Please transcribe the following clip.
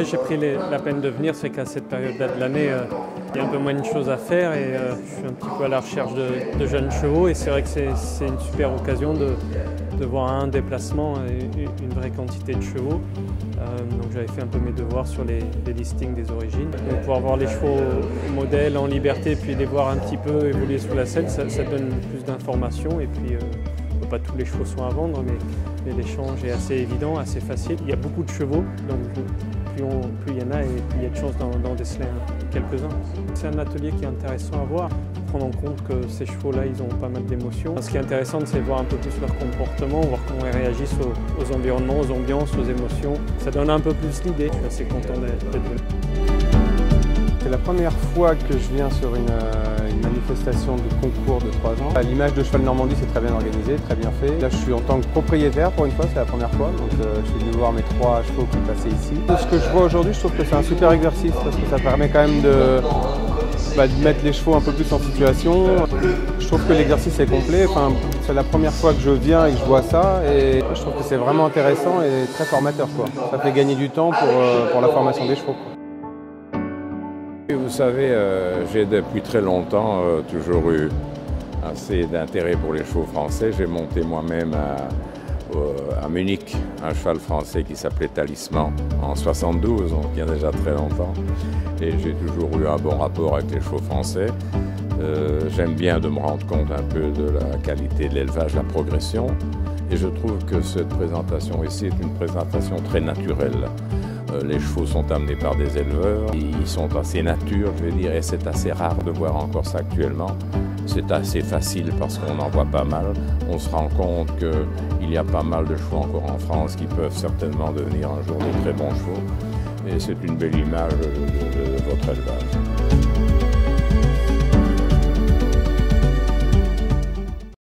fait, j'ai pris la peine de venir, c'est qu'à cette période-là de l'année, il y a un peu moins de choses à faire et je suis un petit peu à la recherche de jeunes chevaux et c'est vrai que c'est une super occasion de voir un déplacement et une vraie quantité de chevaux. Donc j'avais fait un peu mes devoirs sur les listings des origines. Donc, pouvoir voir les chevaux modèles en liberté puis les voir un petit peu évoluer sous la selle, ça donne plus d'informations et puis pas tous les chevaux sont à vendre mais l'échange est assez évident, assez facile. Il y a beaucoup de chevaux, donc plus il y en a et plus il y a de chances d'en déceler quelques-uns. C'est un atelier qui est intéressant à voir, prendre en compte que ces chevaux-là, ils ont pas mal d'émotions. Ce qui est intéressant, c'est de voir un peu plus leur comportement, voir comment ils réagissent aux environnements, aux ambiances, aux émotions. Ça donne un peu plus l'idée. Je suis assez content d'être venu. C'est la première fois que je viens sur une manifestation de concours de 3 ans. À l'image de Cheval Normandie, c'est très bien organisé, très bien fait. Là, je suis en tant que propriétaire pour une fois, c'est la première fois. Donc, je suis venu voir mes 3 chevaux qui passaient ici. Ce que je vois aujourd'hui, je trouve que c'est un super exercice parce que ça permet quand même de mettre les chevaux un peu plus en situation. Je trouve que l'exercice est complet. Enfin, c'est la première fois que je viens et que je vois ça. Et je trouve que c'est vraiment intéressant et très formateur, quoi. Ça fait gagner du temps pour la formation des chevaux. Vous savez, j'ai depuis très longtemps toujours eu assez d'intérêt pour les chevaux français. J'ai monté moi-même à Munich un cheval français qui s'appelait Talisman en 72, donc il y a déjà très longtemps. Et j'ai toujours eu un bon rapport avec les chevaux français. J'aime bien de me rendre compte un peu de la qualité de l'élevage, la progression. Et je trouve que cette présentation ici est une présentation très naturelle. Les chevaux sont amenés par des éleveurs, ils sont assez nature, je vais dire, et c'est assez rare de voir encore ça actuellement. C'est assez facile parce qu'on en voit pas mal. On se rend compte qu'il y a pas mal de chevaux encore en France qui peuvent certainement devenir un jour de très bons chevaux. Et c'est une belle image de votre élevage.